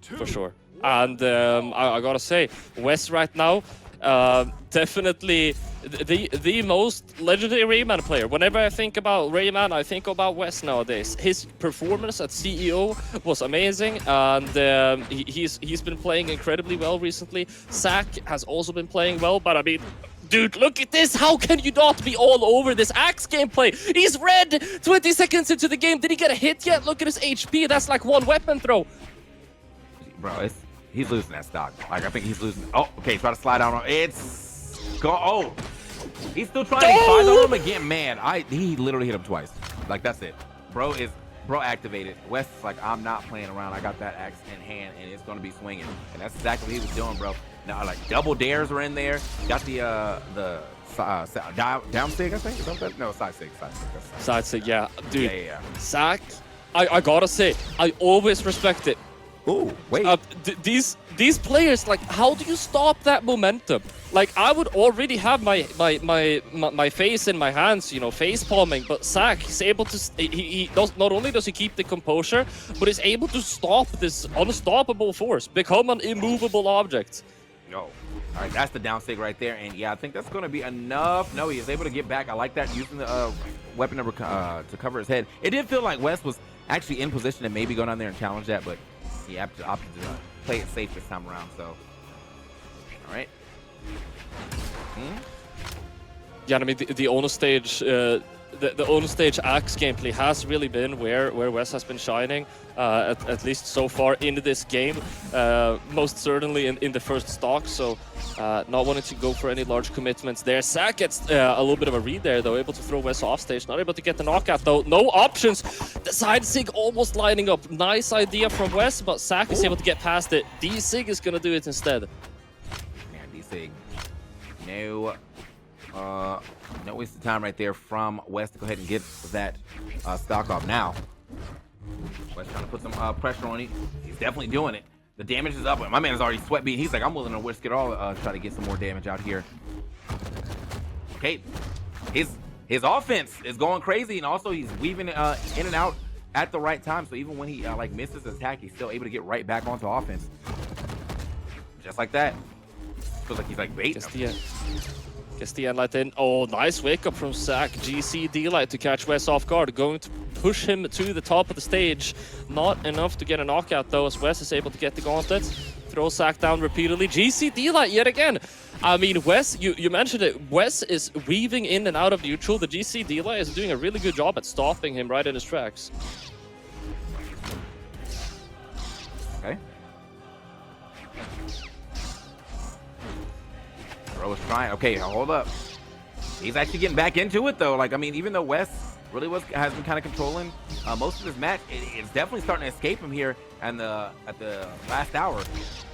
for sure. And I gotta say, Wess right now, definitely the most legendary Rayman player. Whenever I think about Rayman, I think about Wess nowadays. His performance at CEO was amazing, and he's been playing incredibly well recently. SAC has also been playing well, but I mean, dude, look at this! How can you not be all over this Axe gameplay? He's red! 20 seconds into the game, did he get a hit yet? Look at his HP, that's like one weapon throw. Bro, he's losing that stock. Like, I think he's losing. Oh, okay, try to slide down. It's go. Oh, he's still trying to slide on him again. Man, he literally hit him twice. Like, that's it. Bro activated. Wess is like, I'm not playing around. I got that axe in hand, and it's gonna be swinging. And that's exactly what he was doing, bro. Now, like, double dares were in there. Got the down sig, I think. Is that no, side sig. Side sig, yeah, dude. Yeah. SAC, I gotta say, I always respect it. Ooh, wait. These players, like, how do you stop that momentum? Like, I would already have my face in my hands, you know, face palming, but SAC, he's able to, he does, not only does he keep the composure, but he's able to stop this unstoppable force, become an immovable object. Yo, all right, that's the down sig right there, and yeah, I think that's going to be enough. No, he is able to get back. I like that, using the weapon to cover his head. It did feel like Wess was actually in position to maybe go down there and challenge that, but he opted to play it safe this time around. So, all right. Yeah, I mean, the on stage, the on stage Axe gameplay has really been where Wess has been shining, at least so far in this game. Most certainly in the first stock. So, not wanting to go for any large commitments there. SAC gets a little bit of a read there, though, able to throw Wess off stage. Not able to get the knockout, though. No options. The side sig almost lining up. Nice idea from Wess, but SAC is able to get past it. D-Sig is going to do it instead. Man, D-Sig. No waste of time right there from Wess to go ahead and get that stock off. Now, Wess trying to put some pressure on him. He's definitely doing it. The damage is up. My man is already sweat beat. He's like, I'm willing to risk it all, try to get some more damage out here. Okay, his offense is going crazy, and also he's weaving in and out at the right time. So even when he like misses his attack, he's still able to get right back onto offense, just like that. Feels like he's like bait. Gets the end light in. Oh, nice wake up from SAC. GC D-Light to catch Wess off guard. Going to push him to the top of the stage. Not enough to get a knockout, though, as Wess is able to get the gauntlet. Throw SAC down repeatedly. GC D-Light yet again. I mean, Wess, you mentioned it. Wess is weaving in and out of neutral. The GC D-Light is doing a really good job at stopping him right in his tracks. Okay. Bro was trying. Okay, hold up. He's actually getting back into it, though. Like, I mean, even though Wess really has been kind of controlling most of his match, it's definitely starting to escape him here at the last hour.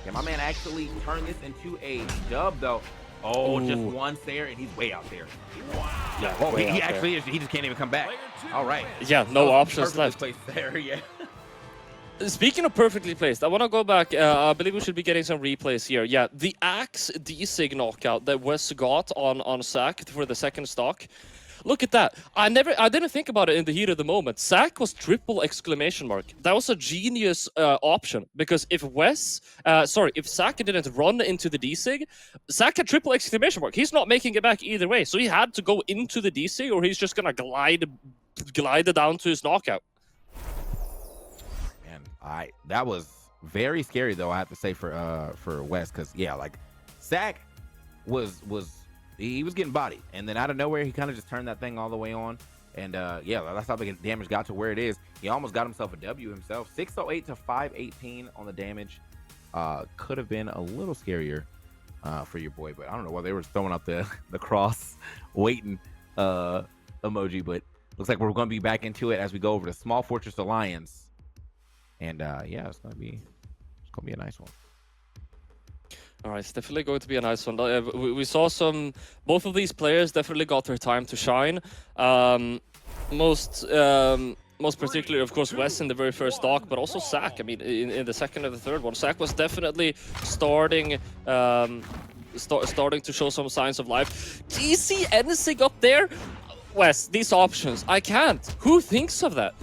Yeah, my man actually turned this into a dub, though. Oh, just once there, and he's way out there. Wow. Yeah, oh, he actually is. He just can't even come back. All right. Yeah, no options left. Place there, yeah. Speaking of perfectly placed, I want to go back. I believe we should be getting some replays here. Yeah, the Axe D-Sig knockout that Wess got on SAC for the second stock. Look at that. I didn't think about it in the heat of the moment. SAC was triple exclamation mark. That was a genius option, because if if SAC didn't run into the D-Sig, SAC had triple exclamation mark. He's not making it back either way. So he had to go into the D-Sig, or he's just gonna glide down to his knockout. That was very scary, though, I have to say, for Wess, because yeah, like SAC was getting bodied, and then out of nowhere he kind of just turned that thing all the way on, and yeah, that's how the damage got to where it is. He almost got himself a W himself. 608 to 518 on the damage. Could have been a little scarier for your boy, but I don't know why they were throwing out the cross waiting emoji, but looks like we're going to be back into it as we go over to Small Fortress Alliance. And yeah, it's gonna be a nice one. All right, it's definitely going to be a nice one. We saw both of these players definitely got their time to shine. Most particularly, of course, Wess in the very first stock, but also SAC. I mean, in the second and the third one, SAC was definitely starting to show some signs of life. Do you see anything up there? Wess, these options, I can't. Who thinks of that?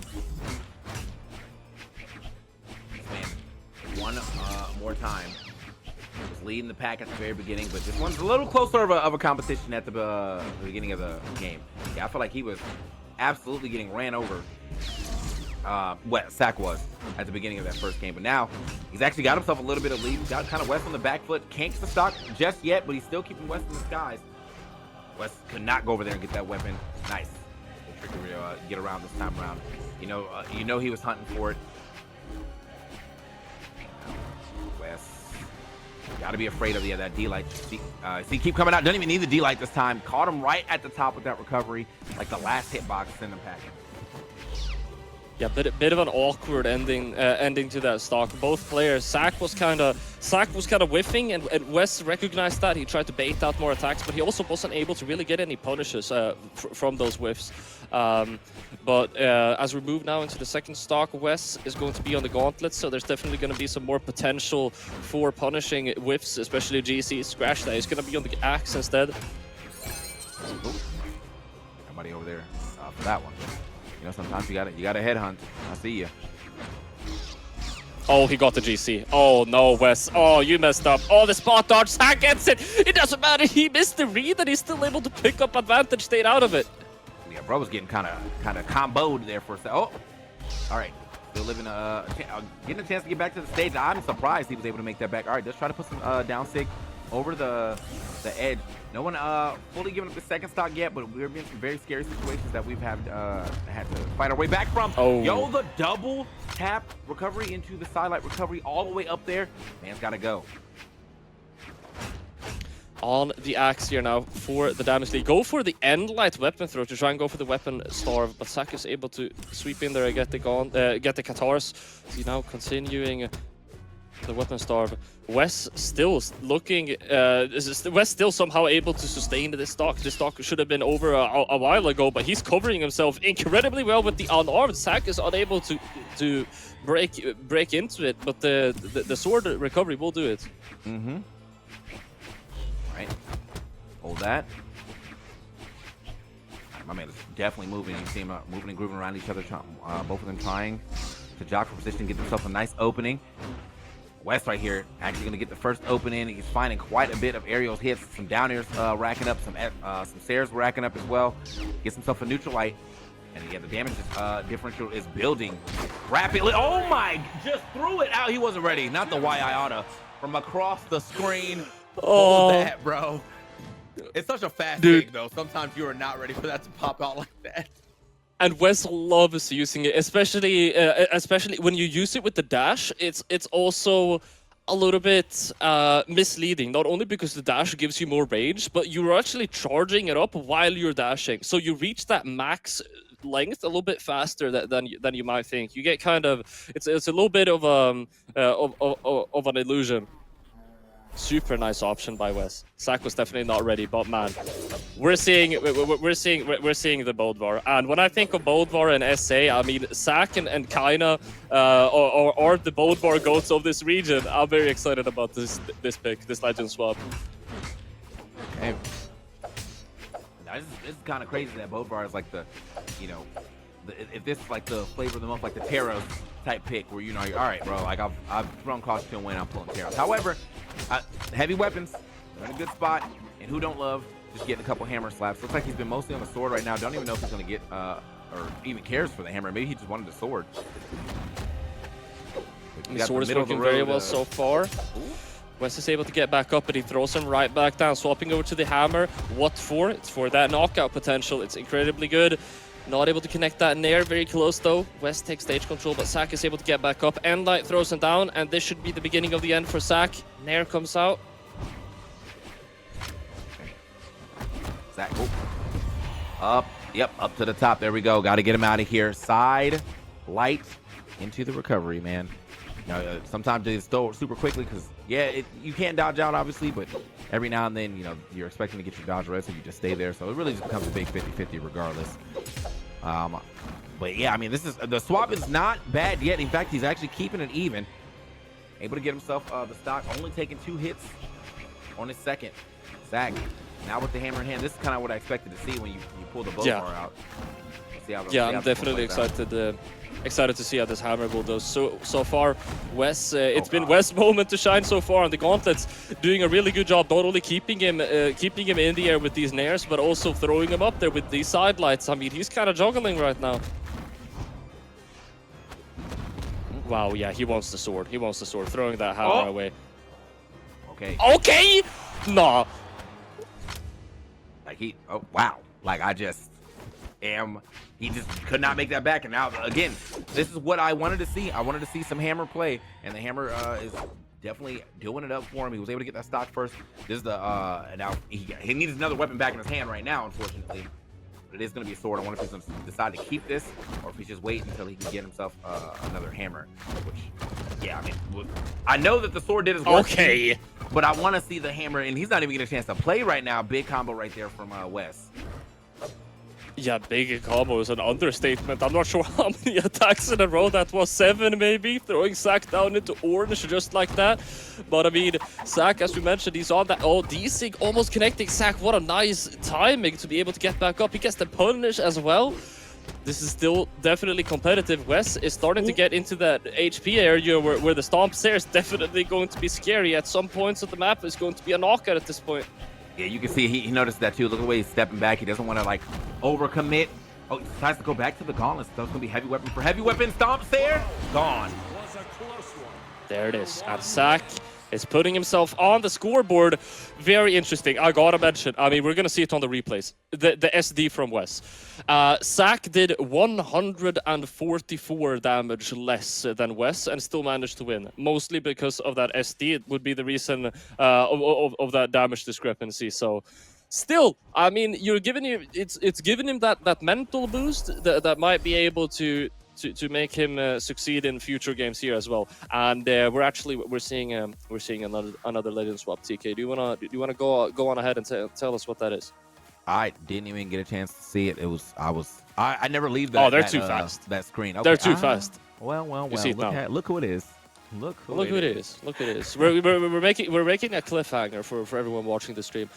one more time. Was leading the pack at the very beginning, but this one's a little closer of a competition at the beginning of the game. Yeah, I feel like he was absolutely getting ran over. SAC was at the beginning of that first game, but now he's actually got himself a little bit of lead. He's got kind of Wess on the back foot. Can't get the stock just yet, but he's still keeping Wess in the skies. Wess could not go over there and get that weapon. Nice. Trickery to get around this time around. You know he was hunting for it. Wess. Gotta be afraid of that D-light. See, keep coming out. Doesn't even need the D-light this time. Caught him right at the top with that recovery. Like the last hitbox, send him packing. Yeah, bit of an awkward ending to that stock. Both players, SAC was kind of whiffing, and Wess recognized that. He tried to bait out more attacks, but he also wasn't able to really get any punishes from those whiffs. But as we move now into the second stock, Wess is going to be on the gauntlet, so there's definitely going to be some more potential for punishing whiffs, especially GC. Scratch that. He's going to be on the axe instead. Ooh. Somebody over there for that one. You know, sometimes you gotta headhunt. I see you. Oh, he got the GC. Oh no, Wess. Oh, you messed up. Oh, the spot dodge. SAC gets it. It doesn't matter. He missed the read, and he's still able to pick up advantage, stayed out of it. Yeah, bro was getting kind of comboed there for a second. Oh, all right. Still living getting a chance to get back to the stage. I'm surprised he was able to make that back. All right, let's try to put some down sig over the edge. No one fully giving up the second stock yet, but we're in some very scary situations that we've had to fight our way back from. Oh. Yo, the double tap recovery into the sidelight recovery all the way up there. Man's got to go. On the axe here now for the damage lead. Go for the end light weapon throw to try and go for the weapon starve, but SAC is able to sweep in there and get the Katars. So now continuing the weapon starve. Wess still looking, Wess still somehow able to sustain this stock. This stock should have been over a while ago, but he's covering himself incredibly well with the unarmed. SAC is unable to break into it, but the sword recovery will do it. Mm-hmm. Right. Hold that. My man is definitely moving. You see him moving and grooving around each other. Both of them trying to jock for position, get themselves a nice opening. Wess right here actually going to get the first opening. He's finding quite a bit of aerial hits. Some down airs racking up. Some Sares racking up as well. Gets himself a neutral light. And yeah, the damage differential is building rapidly. Oh my! Just threw it out. He wasn't ready. Not the Y Iota from across the screen. Oh, that, bro. It's such a fast thing, though. Sometimes you are not ready for that to pop out like that. And Wess loves using it, especially when you use it with the dash. It's also a little bit misleading, not only because the dash gives you more range, but you're actually charging it up while you're dashing. So you reach that max length a little bit faster than you might think. You get kind of it's a little bit of an illusion. Super nice option by Wess. SAC was definitely not ready, but man, we're seeing the Bodvar. And when I think of Bodvar and SA, I mean SAC and Kaina are the Bodvar goats of this region. I'm very excited about this pick, this legend swap. Okay. Now, this is kind of crazy that Bodvar is like the, if this is like the flavor of the month, like the Taros type pick, where you're all right, bro. Like I've thrown caution to win, I'm pulling Taros. However, heavy weapons, they're in a good spot, and who don't love just getting a couple hammer slaps. Looks like he's been mostly on the sword right now. Don't even know if he's gonna get or even cares for the hammer. Maybe he just wanted the sword. The sword is working very well so far. Wess is able to get back up, but he throws him right back down, swapping over to the hammer. What for? It's for that knockout potential. It's incredibly good. Not able to connect that Nair, very close though. Wess takes stage control, but SAC is able to get back up. Endlight throws him down, and this should be the beginning of the end for SAC. Nair comes out. SAC, up, yep, up to the top. There we go. Got to get him out of here. Side light into the recovery, man. Sometimes they throw it super quickly because, yeah, you can't dodge out, obviously, but every now and then, you're expecting to get your dodge rest, so you just stay there. So it really just becomes a big 50-50 regardless. But yeah, I mean, the swap is not bad yet. In fact, he's actually keeping it even. Able to get himself the stock, only taking 2 hits on his second. SAC, now with the hammer in hand. This is kind of what I expected to see when you pull the Bodvar out. See how Yeah, I'm definitely excited to see how this hammer will do. So far, Wess, it's been Wes' moment to shine so far, and the Gauntlets doing a really good job, not only keeping him in the air with these nairs, but also throwing him up there with these side lights. I mean, he's kind of juggling right now. Wow, yeah, he wants the sword. He wants the sword, throwing that hammer away. Okay. Okay! Nah. Like wow. Like I just he just could not make that back. And now again, this is what I wanted to see. I wanted to see some hammer play, and the hammer is definitely doing it up for him. He was able to get that stock first. This is the now he needs another weapon back in his hand right now, unfortunately. But it is going to be a sword. I wonder if he's going to decide to keep this, or if he's just waiting until he can get himself another hammer. Which, yeah, I mean, I know that the sword did his work. Okay. But I want to see the hammer, and he's not even getting a chance to play right now. Big combo right there from Wess. Yeah, big combo is an understatement. I'm not sure how many attacks in a row that was. 7 maybe, throwing SAC down into orange just like that. But I mean, SAC, as we mentioned, he's on that. Oh, D-Sig almost connecting SAC. What a nice timing to be able to get back up. He gets the punish as well. This is still definitely competitive. Wess is starting to get into that HP area where the stomp there is definitely going to be scary. At some points of the map, it's going to be a knockout at this point. Yeah, you can see he noticed that too. Look at the way he's stepping back. He doesn't want to like overcommit. Oh, he decides to go back to the gauntlets. That's gonna be heavy weapon for heavy weapon. Stomps there. Gone. There it is. And SAC is putting himself on the scoreboard. Very interesting. I gotta mention, I mean, we're gonna see it on the replays. The SD from Wess. SAC did 144 damage less than Wess and still managed to win. Mostly because of that SD. It would be the reason of that damage discrepancy. So still, I mean, you're giving him it's giving him that mental boost that might be able to make him succeed in future games here as well. And we're seeing another legend swap. TK, do you wanna go on ahead and tell us what that is? I didn't even get a chance to see it. I never leave that. Oh, they're too fast. That screen. Okay. They're too fast. Well. You see it now. Look who it is. Look who it is. Look who it is. We're making a cliffhanger for everyone watching the stream.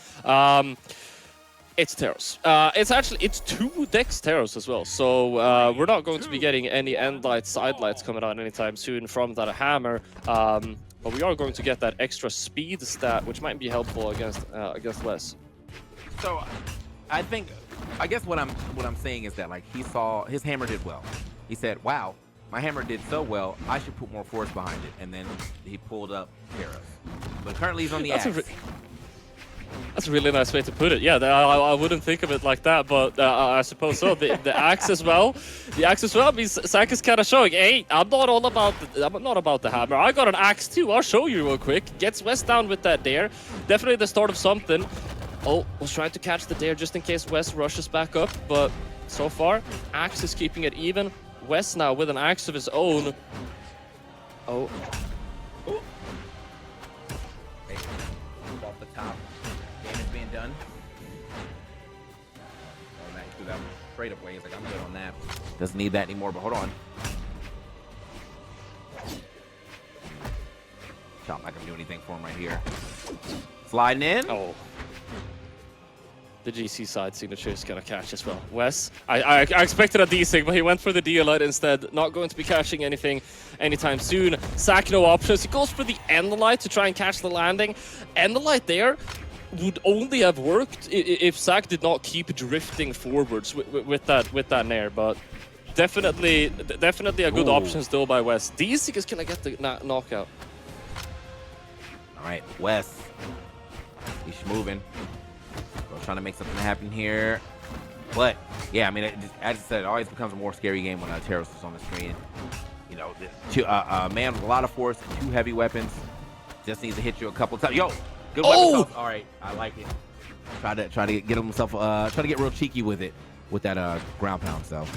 It's Teros. It's 2 Dex Teros as well. So we're not going to be getting any end lights, side lights coming out anytime soon from that hammer. But we are going to get that extra speed stat, which might be helpful against Wess. So I guess what I'm saying is that like he saw his hammer did well. He said, "Wow, my hammer did so well. I should put more force behind it." And then he pulled up Teros. But currently he's on the axe. That's a really nice way to put it. Yeah, I wouldn't think of it like that, but I suppose so. The axe as well. The axe as well means SAC is kind of showing, hey, I'm not about the hammer. I got an axe too. I'll show you real quick. Gets Wess down with that dare. Definitely the start of something. Oh, was trying to catch the dare just in case Wess rushes back up, but so far, axe is keeping it even. Wess now with an axe of his own. Oh. Off the top. Damage being done. Oh, man, he threw that straight up way. He's like, I'm good on that. Doesn't need that anymore, but hold on. Shot not gonna do anything for him right here. Sliding in. Oh. The GC side signature is gonna catch as well. Wess, I expected a D-Sig, but he went for the D-Light instead. Not going to be catching anything anytime soon. SAC, no options. He goes for the End-Light to try and catch the landing. End-Light there would only have worked if SAC did not keep drifting forwards with that nair, but definitely a good option still by Wess. D-Sig is gonna get the knockout. All right, Wess. He's moving. Trying to make something happen here, but yeah, I mean, as I said, it always becomes a more scary game when Teros is on the screen. You know, a man with a lot of force, 2 heavy weapons, just needs to hit you a couple times. Yo, good weapon toss. All right, I like it. Try to get himself, try to get real cheeky with it, with that ground pound. So.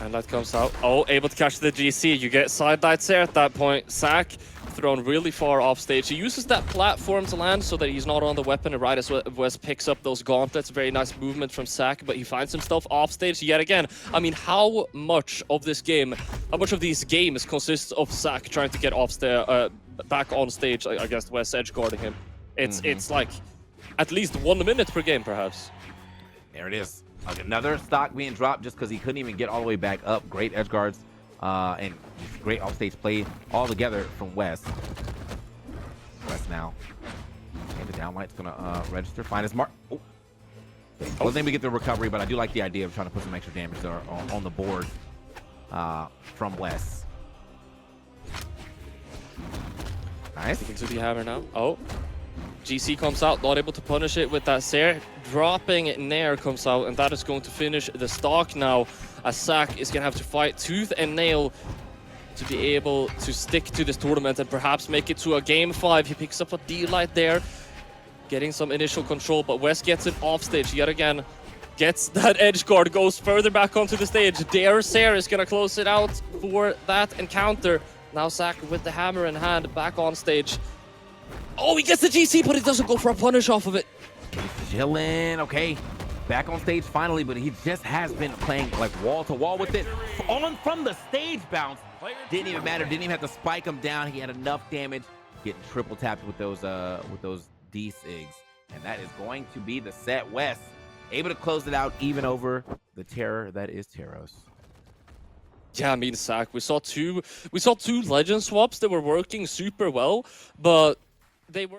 And that comes out. Oh, able to catch the GC. You get side lights there at that point. SAC thrown really far off stage. He uses that platform to land so that he's not on the weapon, and right as Wess picks up those gauntlets. Very nice movement from SAC, but he finds himself off stage yet again. I mean, how much of these games consists of SAC trying to get back on stage against Wess, edge guarding him? It's like at least 1 minute per game, perhaps. There it is. Like another stock being dropped just because he couldn't even get all the way back up. Great edge guards and just great offstage play all together from Wess. Wess now. And the downlight's going to register. Find his mark. Oh. Wasn't able to get the recovery, but I do like the idea of trying to put some extra damage there on the board from Wess. Nice. Sticking to the hammer now. Oh. GC comes out, not able to punish it with that Sair. Dropping Nair comes out, and that is going to finish the stock now. As SAC is going to have to fight tooth and nail to be able to stick to this tournament and perhaps make it to a game 5. He picks up a D-Light there, getting some initial control, but Wess gets it off stage yet again. Gets that edge guard, goes further back onto the stage. Dare Sair is going to close it out for that encounter. Now SAC with the hammer in hand, back on stage. Oh, he gets the GC, but he doesn't go for a punish off of it. He's chilling, okay. Back on stage finally, but he just has been playing like wall to wall with it. On from the stage bounce. Didn't even matter, didn't even have to spike him down. He had enough damage, getting triple tapped with those D-Sigs. And that is going to be the set. Wess able to close it out even over the terror that is Teros. Yeah, I mean, SAC, we saw two legend swaps that were working super well, but they were